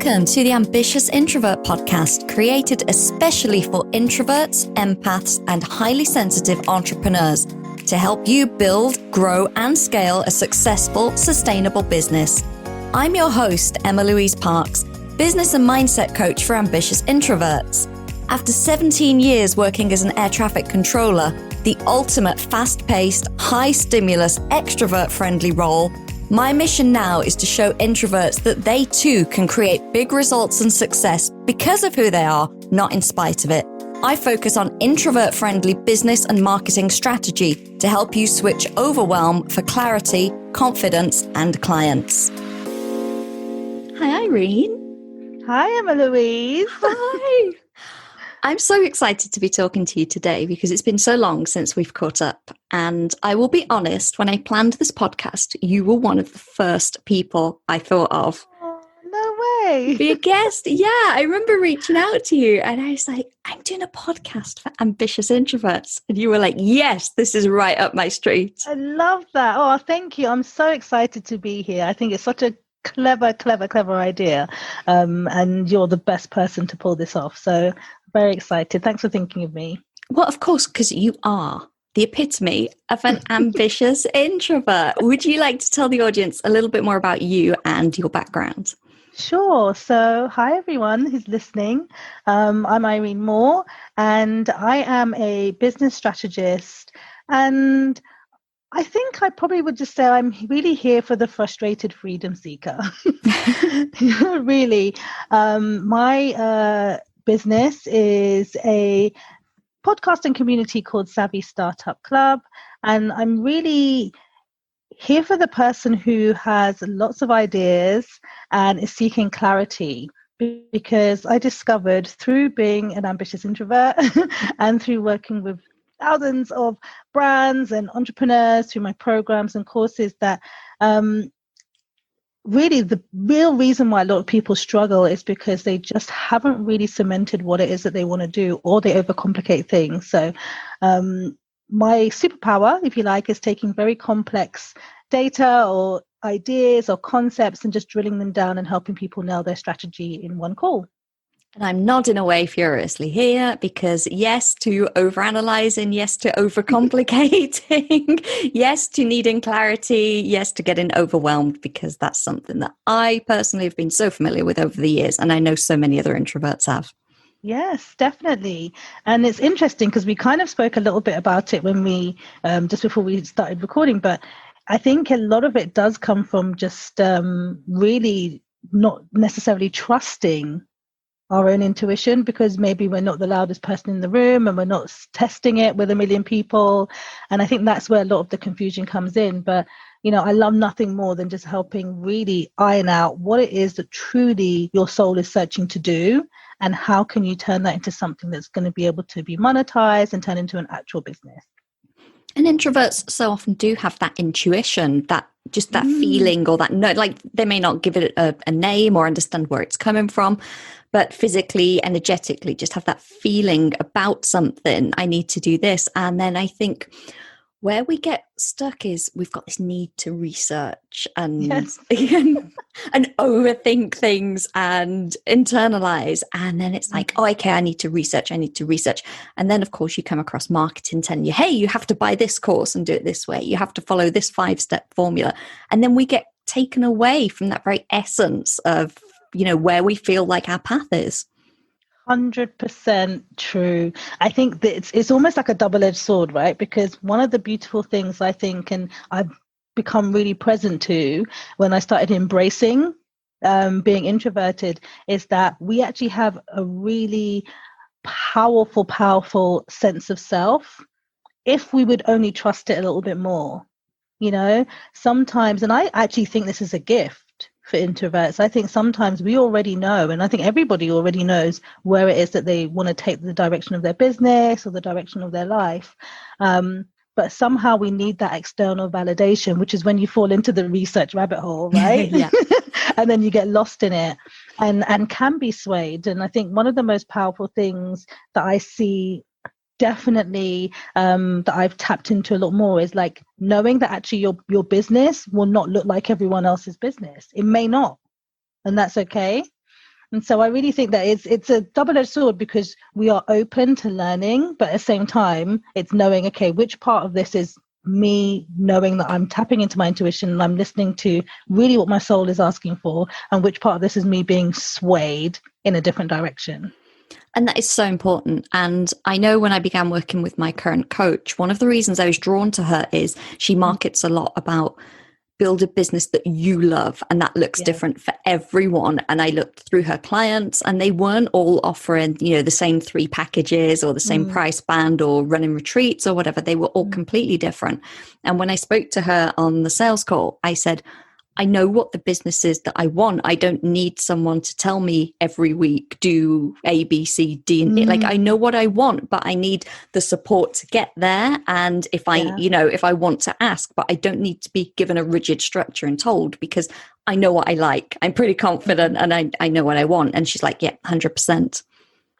Welcome to the Ambitious Introvert podcast, created especially for introverts, empaths, and highly sensitive entrepreneurs to help you build, grow, and scale a successful, sustainable business. I'm your host, Emma-Louise Parks, business and mindset coach for ambitious introverts. After 17 years working as an air traffic controller, the ultimate fast-paced, high-stimulus, extrovert-friendly role, my mission now is to show introverts that they too can create big results and success because of who they are, not in spite of it. I focus on introvert-friendly business and marketing strategy to help you switch overwhelm for clarity, confidence, and clients. Hi, Irene. Hi, Emma-Louise. Hi. I'm so excited to be talking to you today because it's been so long since we've caught up. And I will be honest, when I planned this podcast, you were one of the first people I thought of. Oh, no way. Be a guest. Yeah, I remember reaching out to you and I was like, I'm doing a podcast for ambitious introverts. And you were like, yes, this is right up my street. I love that. Oh, thank you. I'm so excited to be here. I think it's such a clever idea. And you're the best person to pull this off. So very excited. Thanks for thinking of me. Well, of course, because you are the epitome of an ambitious introvert. Would you like to tell the audience a little bit more about you and your background? Sure. So hi, everyone who's listening. I'm Irene Moore, and I am a business strategist. And I think I probably would just say I'm really here for the frustrated freedom seeker. Really. My business is a podcasting community called Savvy Startup Club. And I'm really here for the person who has lots of ideas and is seeking clarity, because I discovered through being an ambitious introvert and through working with thousands of brands and entrepreneurs through my programs and courses that really the real reason why a lot of people struggle is because they just haven't really cemented what it is that they want to do, or they overcomplicate things. So my superpower, if you like, is taking very complex data or ideas or concepts and just drilling them down and helping people nail their strategy in one call. And I'm nodding away furiously here because yes to overanalyzing, yes to overcomplicating, yes to needing clarity, yes to getting overwhelmed, because that's something that I personally have been so familiar with over the years. And I know so many other introverts have. Yes, definitely. And it's interesting because we kind of spoke a little bit about it when we, just before we started recording, but I think a lot of it does come from just really not necessarily trusting our own intuition, because maybe we're not the loudest person in the room and we're not testing it with a million people. And I think that's where a lot of the confusion comes in. But, you know, I love nothing more than just helping really iron out what it is that truly your soul is searching to do, and how can you turn that into something that's going to be able to be monetized and turn into an actual business. And introverts so often do have that intuition, that just that feeling, or that no, like they may not give it a name or understand where it's coming from, but physically, energetically, just have that feeling about something. I need to do this. And then I think where we get stuck is we've got this need to research and, Yes. and overthink things and internalize. And then it's like, oh, okay, I need to research. And then, of course, you come across marketing telling you, hey, you have to buy this course and do it this way. You have to follow this 5-step formula. And then we get taken away from that very essence of, you know, where we feel like our path is. 100% true. I think that it's almost like a double-edged sword, right? Because one of the beautiful things I think, and I've become really present to when I started embracing being introverted, is that we actually have a really powerful sense of self if we would only trust it a little bit more. You know, sometimes, and I actually think this is a gift for introverts. I think sometimes we already know, and I think everybody already knows where it is that they want to take the direction of their business or the direction of their life. But somehow we need that external validation, which is when you fall into the research rabbit hole, right? Yeah. And then you get lost in it and can be swayed. And I think one of the most powerful things that I see definitely that I've tapped into a lot more is like knowing that actually your business will not look like everyone else's business. It may not, and that's okay. And so I really think that it's a double-edged sword, because we are open to learning, but at the same time, it's knowing, okay, which part of this is me knowing that I'm tapping into my intuition and I'm listening to really what my soul is asking for, and which part of this is me being swayed in a different direction. And that is so important. And I know when I began working with my current coach, one of the reasons I was drawn to her is she markets a lot about build a business that you love, and that looks different for everyone. And I looked through her clients, and they weren't all offering, the same 3 packages or the same price band or running retreats or whatever. They were all completely different. And when I spoke to her on the sales call, I said, I know what the business is that I want. I don't need someone to tell me every week, do A, B, C, D, and E. Like, I know what I want, but I need the support to get there. And if if I want to ask, but I don't need to be given a rigid structure and told, because I know what I like. I'm pretty confident and I know what I want. And she's like, yeah, 100%.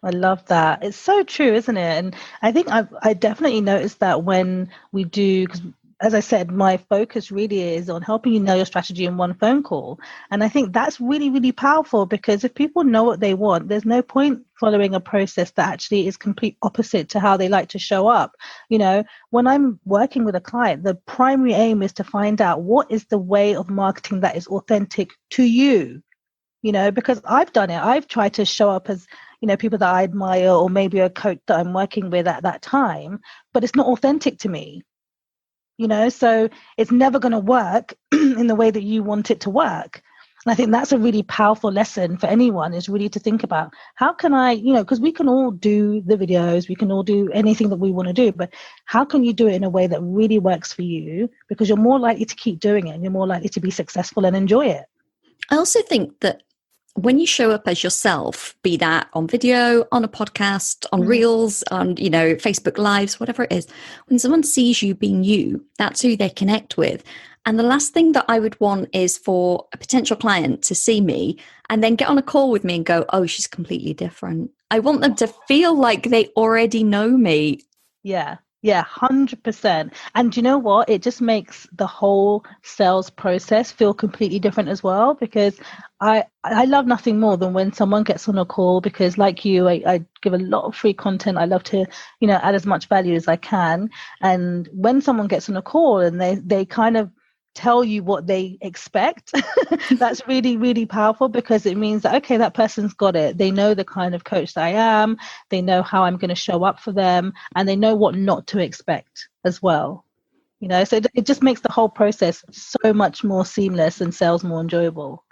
I love that. It's so true, isn't it? And I think I definitely noticed that when we do, because as I said, my focus really is on helping you know your strategy in one phone call. And I think that's really, really powerful, because if people know what they want, there's no point following a process that actually is complete opposite to how they like to show up. When I'm working with a client, the primary aim is to find out what is the way of marketing that is authentic to you, because I've done it. I've tried to show up as, people that I admire, or maybe a coach that I'm working with at that time, but it's not authentic to me. So it's never going to work in the way that you want it to work. And I think that's a really powerful lesson for anyone, is really to think about, how can I, because we can all do the videos, we can all do anything that we want to do, but how can you do it in a way that really works for you? Because you're more likely to keep doing it, and you're more likely to be successful and enjoy it. I also think that when you show up as yourself, be that on video, on a podcast, on Reels, on, Facebook Lives, whatever it is, when someone sees you being you, that's who they connect with. And the last thing that I would want is for a potential client to see me and then get on a call with me and go, oh, she's completely different. I want them to feel like they already know me. Yeah. Yeah, 100%. And you know what? It just makes the whole sales process feel completely different as well, because I love nothing more than when someone gets on a call, because like you, I give a lot of free content. I love to, add as much value as I can. And when someone gets on a call and they kind of tell you what they expect, that's really, really powerful, because it means that, okay, that person's got it. They know the kind of coach that I am. They know how I'm going to show up for them, and they know what not to expect as well. So it just makes the whole process so much more seamless and sales more enjoyable.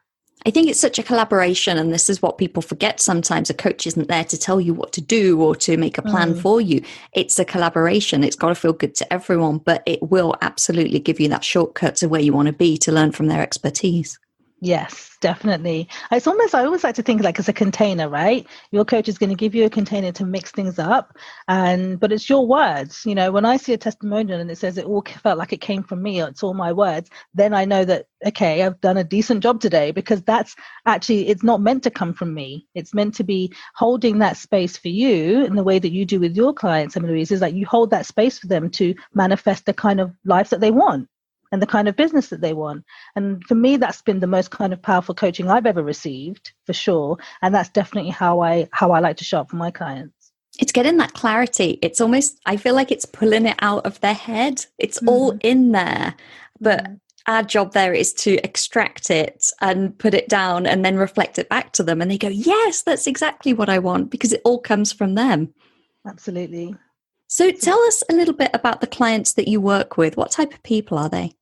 I think it's such a collaboration, and this is what people forget sometimes. A coach isn't there to tell you what to do or to make a plan for you. It's a collaboration. It's got to feel good to everyone, but it will absolutely give you that shortcut to where you want to be, to learn from their expertise. Yes, definitely. It's almost, I always like to think like it's a container, right? Your coach is going to give you a container to mix things up, but it's your words. When I see a testimonial and it says it all felt like it came from me, or it's all my words, then I know that, okay, I've done a decent job today, because that's actually, it's not meant to come from me. It's meant to be holding that space for you in the way that you do with your clients, Emma-Louise, is like you hold that space for them to manifest the kind of life that they want and the kind of business that they want. And for me, that's been the most kind of powerful coaching I've ever received, for sure. And that's definitely how I like to show up for my clients. It's getting that clarity. It's almost, I feel like it's pulling it out of their head. It's all in there. But our job there is to extract it and put it down and then reflect it back to them. And they go, yes, that's exactly what I want, because it all comes from them. Absolutely. So tell us a little bit about the clients that you work with. What type of people are they?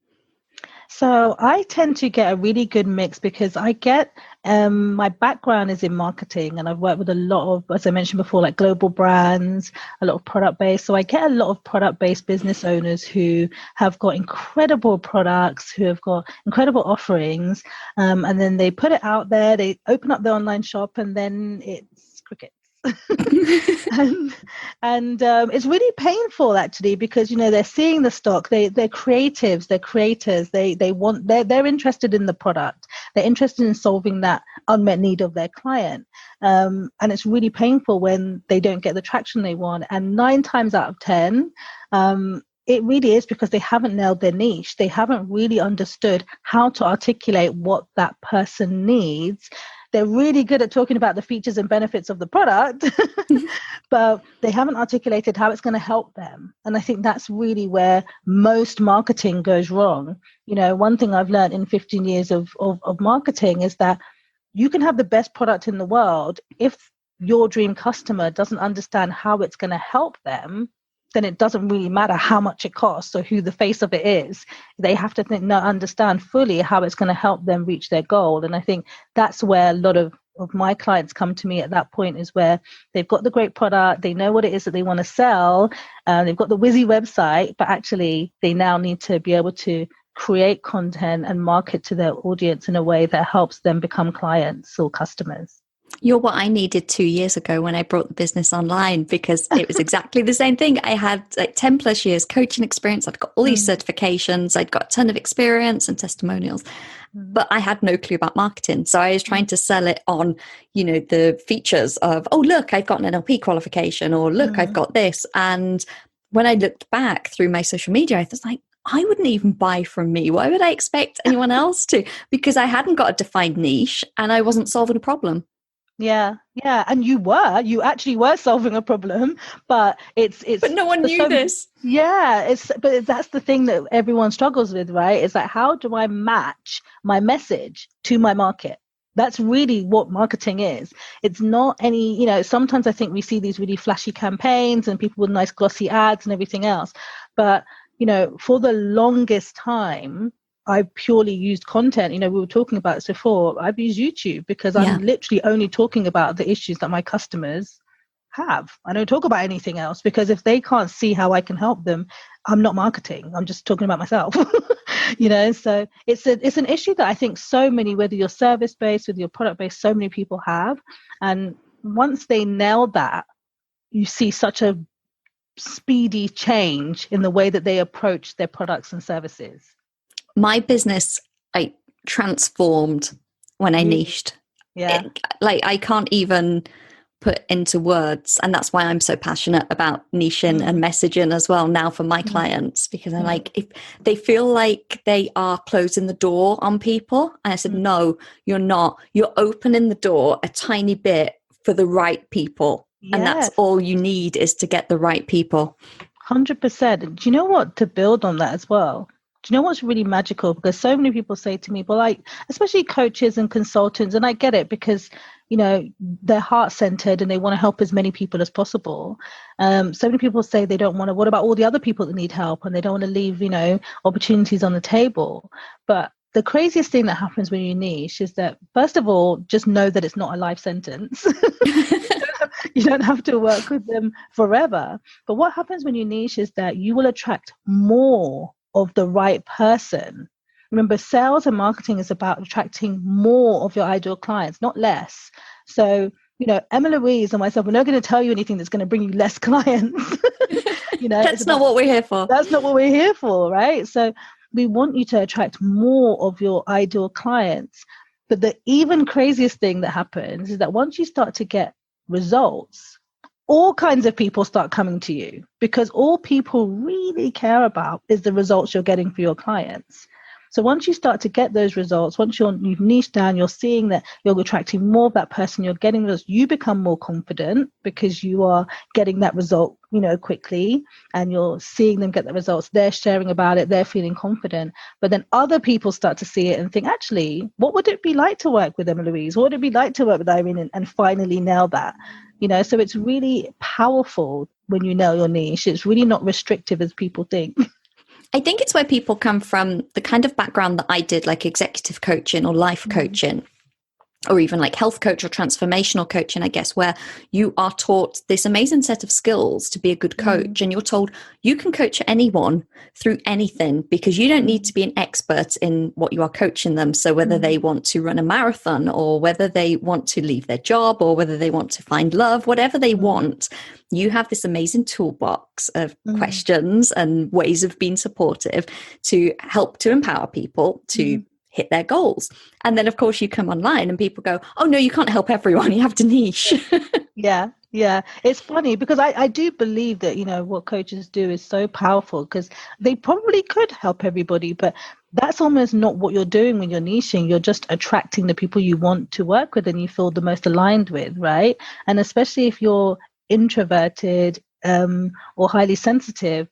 So I tend to get a really good mix, because I get, my background is in marketing, and I've worked with a lot of, as I mentioned before, like global brands, a lot of product-based. So I get a lot of product-based business owners who have got incredible products, who have got incredible offerings, and then they put it out there, they open up their online shop, and then it's cricket. and it's really painful, actually, because they're seeing the stock, they're creatives, they're creators, they're interested in the product, they're interested in solving that unmet need of their client, and it's really painful when they don't get the traction they want. And 9 times out of 10, it really is because they haven't nailed their niche. They haven't really understood how to articulate what that person needs they're really good at talking about the features and benefits of the product, but they haven't articulated how it's going to help them. And I think that's really where most marketing goes wrong. One thing I've learned in 15 years of marketing is that you can have the best product in the world. If your dream customer doesn't understand how it's going to help them, then it doesn't really matter how much it costs or who the face of it is. They have to understand fully how it's going to help them reach their goal. And I think that's where a lot of my clients come to me at that point, is where they've got the great product, they know what it is that they want to sell, they've got the whizzy website, but actually they now need to be able to create content and market to their audience in a way that helps them become clients or customers. You're what I needed 2 years ago when I brought the business online, because it was exactly the same thing. I had like 10 plus years coaching experience. I'd got all these certifications. I'd got a ton of experience and testimonials, but I had no clue about marketing. So I was trying to sell it on, the features of, oh, look, I've got an NLP qualification, or look, I've got this. And when I looked back through my social media, I was like, I wouldn't even buy from me. Why would I expect anyone else to? Because I hadn't got a defined niche and I wasn't solving a problem. Yeah. And you actually were solving a problem, but it's but no one knew this. Yeah. But that's the thing that everyone struggles with, right? It's like, how do I match my message to my market? That's really what marketing is. It's not any, sometimes I think we see these really flashy campaigns and people with nice glossy ads and everything else. But, for the longest time, I purely used content. We were talking about this before. I've used YouTube because I'm literally only talking about the issues that my customers have. I don't talk about anything else, because if they can't see how I can help them, I'm not marketing. I'm just talking about myself. So it's an issue that I think so many, whether you're service-based, whether you're product-based, so many people have. And once they nail that, you see such a speedy change in the way that they approach their products and services. My business, transformed when I niched. Yeah. I can't even put into words. And that's why I'm so passionate about niching and messaging as well now for my clients, because I'm like, if they feel like they are closing the door on people. And I said, no, you're not. You're opening the door a tiny bit for the right people. Yes. And that's all you need, is to get the right people. 100%. Do you know what? To build on that as well, do you know what's really magical? Because so many people say to me, well, especially coaches and consultants, and I get it, because, they're heart-centered and they want to help as many people as possible. So many people say they don't want to, what about all the other people that need help? And they don't want to leave, opportunities on the table. But the craziest thing that happens when you niche is that, first of all, just know that it's not a life sentence. You don't have to work with them forever. But what happens when you niche is that you will attract more of the right person. Remember, sales and marketing is about attracting more of your ideal clients, not less. So, Emma-Louise and myself, we're not going to tell you anything that's going to bring you less clients. That's not what we're here for. That's not what we're here for, right? So we want you to attract more of your ideal clients. But the even craziest thing that happens is that once you start to get results, all kinds of people start coming to you, because all people really care about is the results you're getting for your clients. So once you start to get those results, once you've niched down, you're seeing that you're attracting more of that person, you're getting those, you become more confident because you are getting that result, quickly, and you're seeing them get the results. They're sharing about it. They're feeling confident. But then other people start to see it and think, actually, what would it be like to work with Emma-Louise? What would it be like to work with Irene and finally nail that? So it's really powerful when you nail your niche. It's really not restrictive as people think. I think it's where people come from, the kind of background that I did, like executive coaching or life coaching, or even like health coach or transformational coaching, I guess, where you are taught this amazing set of skills to be a good coach. And you're told you can coach anyone through anything, because you don't need to be an expert in what you are coaching them. So whether they want to run a marathon, or whether they want to leave their job, or whether they want to find love, whatever they want, you have this amazing toolbox of questions and ways of being supportive to help to empower people to hit their goals. And then, of course, you come online and people go, oh, no, you can't help everyone. You have to niche. Yeah. Yeah, it's funny because I do believe that, what coaches do is so powerful because they probably could help everybody, but that's almost not what you're doing when you're niching. You're just attracting the people you want to work with and you feel the most aligned with, right? And especially if you're introverted or highly sensitive,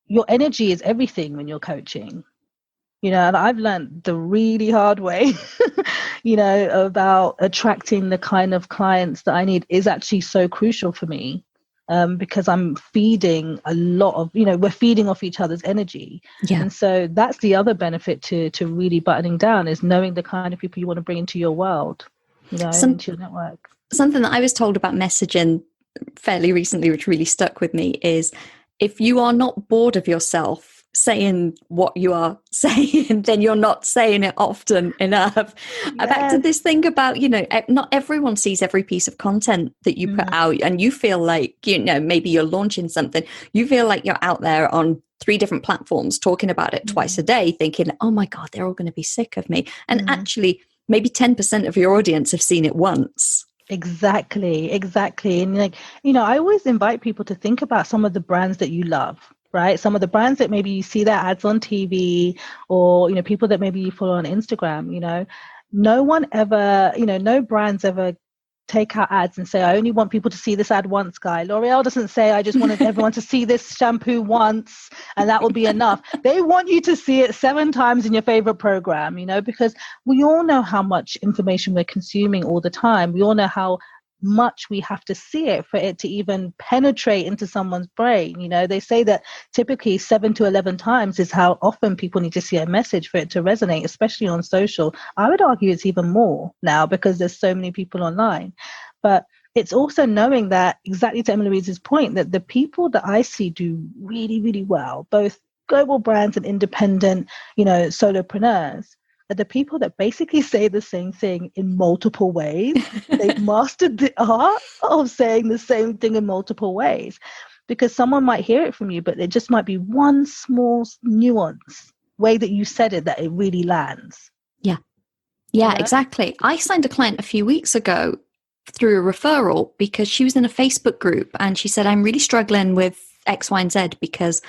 your energy is everything when you're coaching. And I've learned the really hard way, about attracting the kind of clients that I need is actually so crucial for me, because I'm feeding a lot of, we're feeding off each other's energy. Yeah. And so that's the other benefit to really buttoning down is knowing the kind of people you want to bring into your world, into your network. Something that I was told about messaging fairly recently, which really stuck with me, is if you are not bored of yourself saying what you are saying, then you're not saying it often enough. Yes. Back to this thing about, not everyone sees every piece of content that you put out, and you feel like, maybe you're launching something. You feel like you're out there on 3 different platforms talking about it twice a day, thinking, oh my God, they're all going to be sick of me. And actually, maybe 10% of your audience have seen it once. Exactly. And I always invite people to think about some of the brands that you love, right? Some of the brands that maybe you see their ads on TV or, people that maybe you follow on Instagram, no one ever, no brands ever take out ads and say, I only want people to see this ad once, guy. L'Oreal doesn't say, I just wanted everyone to see this shampoo once and that will be enough. They want you to see it 7 times in your favorite program, because we all know how much information we're consuming all the time. We all know how much we have to see it for it to even penetrate into someone's brain. They say that typically 7 to 11 times is how often people need to see a message for it to resonate, especially on social. I would argue it's even more now because there's so many people online. But it's also knowing that, exactly to Emma-Louise's point, that the people that I see do really, really well, both global brands and independent, solopreneurs, are the people that basically say the same thing in multiple ways. They've mastered the art of saying the same thing in multiple ways, because someone might hear it from you, but there just might be one small nuance way that you said it that it really lands. Yeah, exactly. I signed a client a few weeks ago through a referral because she was in a Facebook group and she said, I'm really struggling with X, Y, and Z because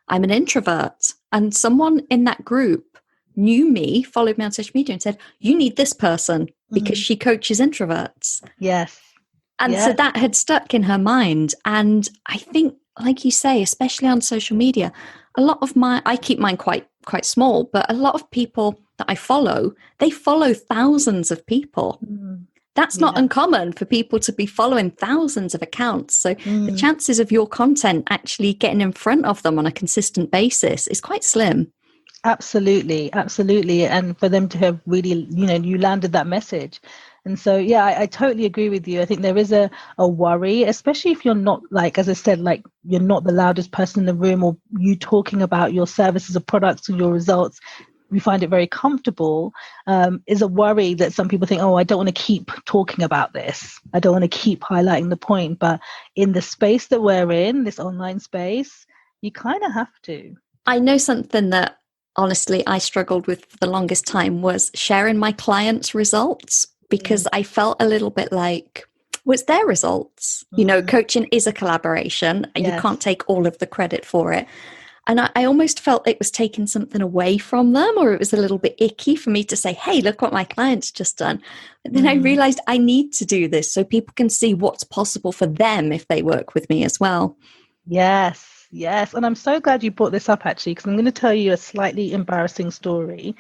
I'm an introvert. And someone in that group knew me, followed me on social media and said, you need this person because she coaches introverts. Yes. And so that had stuck in her mind. And I think, like you say, especially on social media, a lot of I keep mine quite small, but a lot of people that I follow, they follow thousands of people. That's not uncommon for people to be following thousands of accounts. So the chances of your content actually getting in front of them on a consistent basis is quite slim. Absolutely. And for them to have really, you landed that message. And so, I totally agree with you. I think there is a worry, especially if you're not, like, as I said, like you're not the loudest person in the room, or you talking about your services or products or your results, we find it very comfortable, is a worry that some people think, oh, I don't want to keep talking about this. I don't want to keep highlighting the point. But in the space that we're in, this online space, you kind of have to. I know something that honestly I struggled with for the longest time was sharing my clients' results, because I felt a little bit like, well, it's their results. Coaching is a collaboration and you can't take all of the credit for it. And I almost felt it was taking something away from them, or it was a little bit icky for me to say, hey, look what my client's just done. But then I realized I need to do this so people can see what's possible for them if they work with me as well. Yes. And I'm so glad you brought this up, actually, because I'm going to tell you a slightly embarrassing story,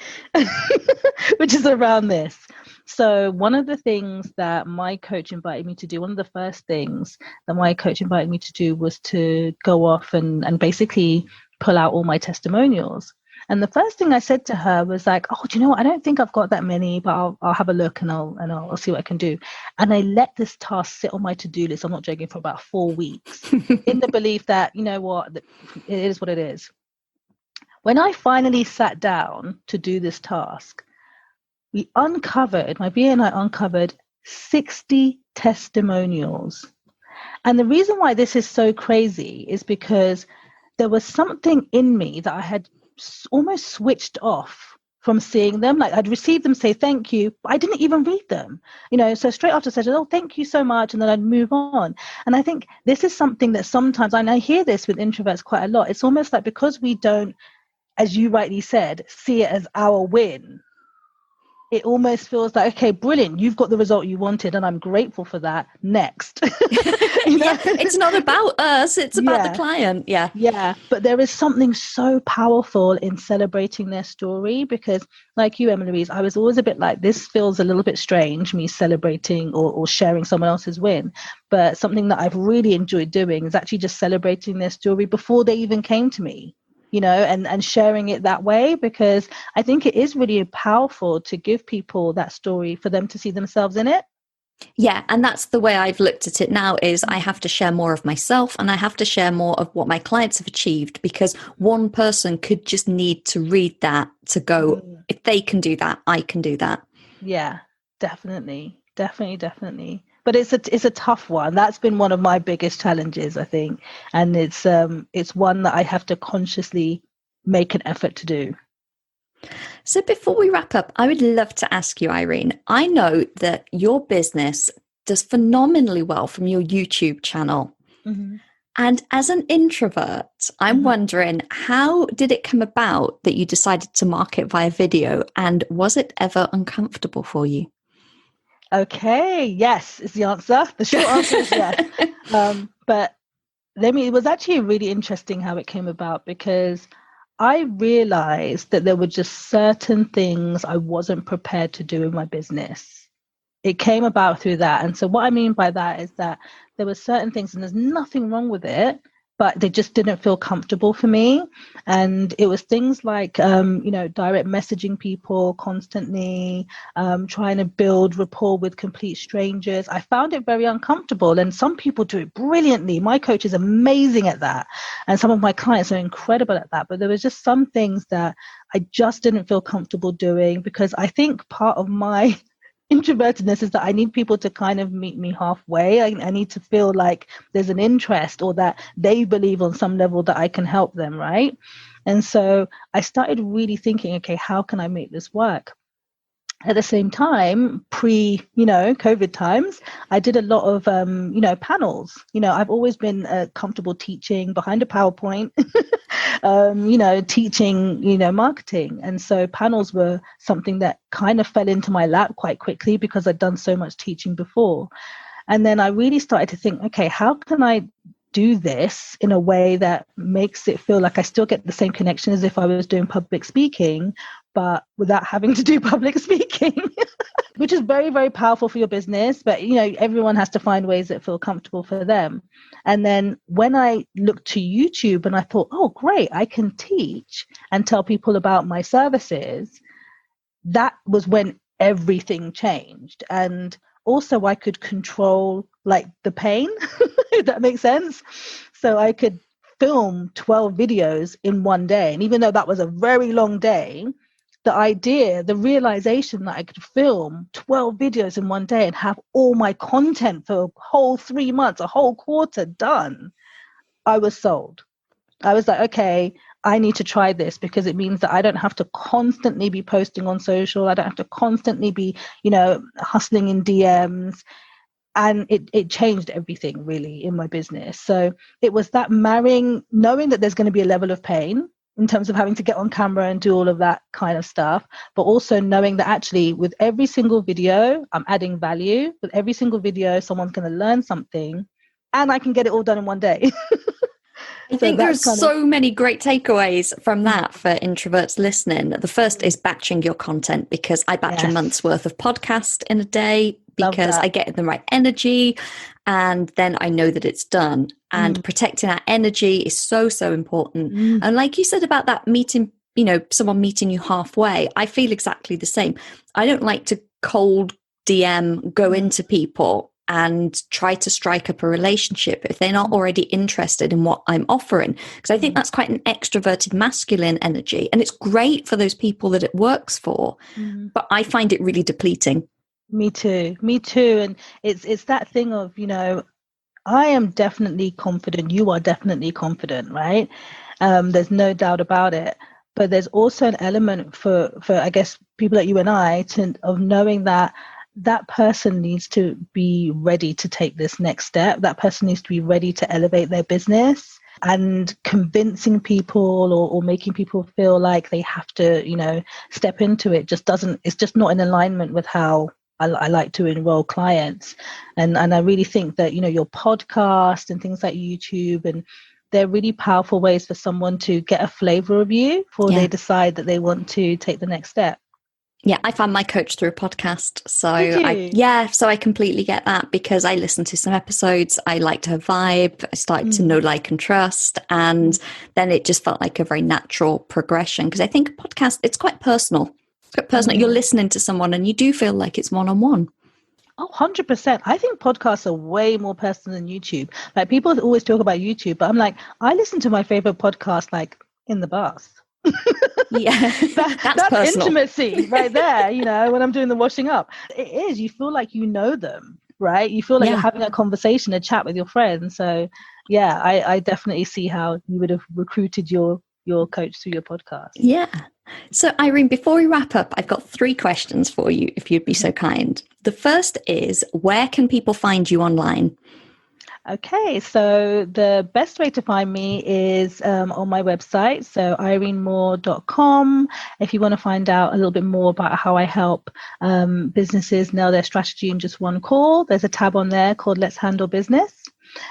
which is around this. So one of the things that my coach invited me to do, one of the first things that my coach invited me to do was to go off and basically pull out all my testimonials. And the first thing I said to her was like, oh, do you know what? I don't think I've got that many, but I'll have a look and I'll see what I can do. And I let this task sit on my to-do list, I'm not joking, for about 4 weeks in the belief that, you know what, it is what it is. When I finally sat down to do this task, my VA and I uncovered 60 testimonials. And the reason why this is so crazy is because there was something in me that I had almost switched off from seeing them. Like I'd receive them say thank you, but I didn't even read them, so straight after session, oh, thank you so much, and then I'd move on. And I think this is something that sometimes, and I hear this with introverts quite a lot, it's almost like because we don't, as you rightly said, see it as our win, it almost feels like, okay, brilliant, you've got the result you wanted and I'm grateful for that, next. Yeah, it's not about us, it's about the client. Yeah, but there is something so powerful in celebrating their story, because like you, Emma-Louise, I was always a bit like, this feels a little bit strange, me celebrating or sharing someone else's win. But something that I've really enjoyed doing is actually just celebrating their story before they even came to me, and sharing it that way, because I think it is really powerful to give people that story for them to see themselves in it. Yeah, and that's the way I've looked at it now, is I have to share more of myself and I have to share more of what my clients have achieved, because one person could just need to read that to go, if they can do that, I can do that. Yeah, definitely. But it's a tough one. That's been one of my biggest challenges, I think. And it's one that I have to consciously make an effort to do. So before we wrap up, I would love to ask you, Irene, I know that your business does phenomenally well from your YouTube channel. Mm-hmm. And as an introvert, I'm wondering, how did it come about that you decided to market via video? And was it ever uncomfortable for you? Okay, yes is the answer. The short answer is yes. But it was actually really interesting how it came about, because I realized that there were just certain things I wasn't prepared to do in my business. It came about through that. And so what I mean by that is that there were certain things, and there's nothing wrong with it, but they just didn't feel comfortable for me. And it was things like, direct messaging people constantly, trying to build rapport with complete strangers. I found it very uncomfortable, and some people do it brilliantly. My coach is amazing at that, and some of my clients are incredible at that. But there was just some things that I just didn't feel comfortable doing, because I think part of my introvertedness is that I need people to kind of meet me halfway. I need to feel like there's an interest, or that they believe on some level that I can help them, right? And so I started really thinking, okay, how can I make this work? At the same time, COVID times, I did a lot of, panels. I've always been comfortable teaching behind a PowerPoint, teaching, marketing. And so panels were something that kind of fell into my lap quite quickly, because I'd done so much teaching before. And then I really started to think, okay, how can I do this in a way that makes it feel like I still get the same connection as if I was doing public speaking, but without having to do public speaking, which is very, very powerful for your business. But, everyone has to find ways that feel comfortable for them. And then when I looked to YouTube and I thought, oh, great, I can teach and tell people about my services, that was when everything changed. And also I could control like the pain, if that makes sense. So I could film 12 videos in one day. And even though that was a very long day, the realization that I could film 12 videos in one day and have all my content for a whole 3 months, a whole quarter done, I was sold. I was like, okay, I need to try this, because it means that I don't have to constantly be posting on social. I don't have to constantly be, hustling in DMs. And it changed everything really in my business. So it was that marrying, knowing that there's going to be a level of pain in terms of having to get on camera and do all of that kind of stuff, but also knowing that actually with every single video, I'm adding value. With every single video, someone's going to learn something, and I can get it all done in one day. I think there's so many great takeaways from that for introverts listening. The first is batching your content, because I batch a month's worth of podcast in a day, because I get the right energy and then I know that it's done. And protecting that energy is so, so important. And like you said about that meeting, someone meeting you halfway, I feel exactly the same. I don't like to cold DM go into people and try to strike up a relationship if they're not already interested in what I'm offering. Because I think that's quite an extroverted masculine energy. And it's great for those people that it works for. But I find it really depleting. Me too. And it's that thing of, I am definitely confident. You are definitely confident, right? There's no doubt about it. But there's also an element for I guess people like you and I of knowing that that person needs to be ready to take this next step. That person needs to be ready to elevate their business, and convincing people or making people feel like they have to, step into it it's just not in alignment with how I like to enroll clients. And I really think that, your podcast and things like YouTube, and they're really powerful ways for someone to get a flavor of you before they decide that they want to take the next step. Yeah, I found my coach through a podcast. So I completely get that, because I listened to some episodes. I liked her vibe. I started to know, like, and trust. And then it just felt like a very natural progression, because I think a podcast, it's quite personal. It's quite personal. You're listening to someone and you do feel like it's one-on-one. Oh, 100%. I think podcasts are way more personal than YouTube. Like, people always talk about YouTube, but I'm like, I listen to my favorite podcast, like, in the bath. Yeah, that's intimacy right there, when I'm doing the washing up. It is, you feel like you know them, right? You feel like you're having a conversation, a chat with your friends. So yeah, I definitely see how you would have recruited your coach through your podcast. Yeah. So Irene, before we wrap up, I've got 3 questions for you, if you'd be so kind. The first is, where can people find you online? Okay, so the best way to find me is on my website, so irenemoore.com. If you want to find out a little bit more about how I help businesses nail their strategy in just one call, there's a tab on there called Let's Handle Business.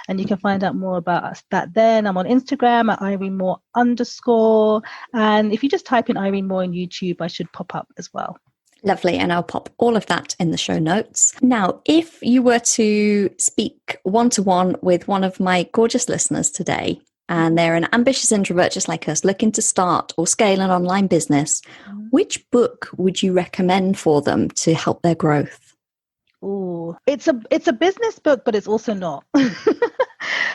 And you can find out more about that then. I'm on Instagram at IreneMoore_. And if you just type in Irene Moore in YouTube, I should pop up as well. Lovely. And I'll pop all of that in the show notes. Now, if you were to speak one-to-one with one of my gorgeous listeners today, and they're an ambitious introvert just like us, looking to start or scale an online business, which book would you recommend for them to help their growth? Oh, it's a business book, but it's also not.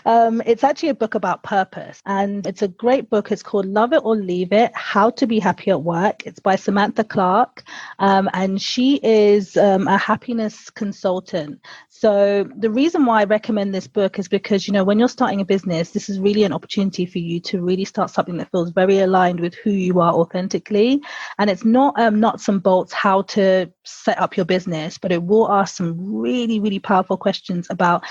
It's actually a book about purpose, and it's a great book. It's called Love It or Leave It: How to Be Happy at Work. It's by Samantha Clark, and she is a happiness consultant. So the reason why I recommend this book is because, when you're starting a business, this is really an opportunity for you to really start something that feels very aligned with who you are authentically. And it's not nuts and bolts how to set up your business, but it will ask some really, really powerful questions about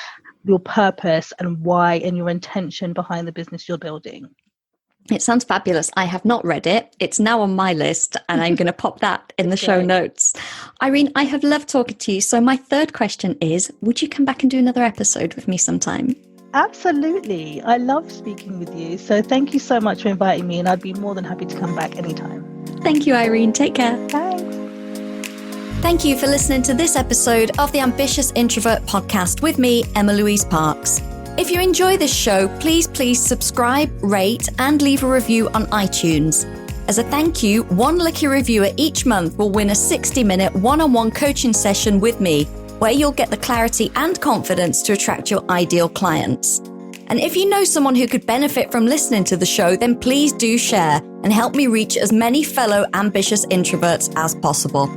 your purpose and why, and your intention behind the business you're building. It sounds fabulous. I have not read it. It's now on my list, and I'm going to pop that in the show notes. Irene, I have loved talking to you. So my third question is, would you come back and do another episode with me sometime? Absolutely. I love speaking with you. So thank you so much for inviting me, and I'd be more than happy to come back anytime. Thank you, Irene. Take care. Thanks. Thank you for listening to this episode of the Ambitious Introvert Podcast with me, Emma-Louise Parks. If you enjoy this show, please subscribe, rate, and leave a review on iTunes. As a thank you, one lucky reviewer each month will win a 60-minute one-on-one coaching session with me, where you'll get the clarity and confidence to attract your ideal clients. And if you know someone who could benefit from listening to the show, then please do share and help me reach as many fellow ambitious introverts as possible.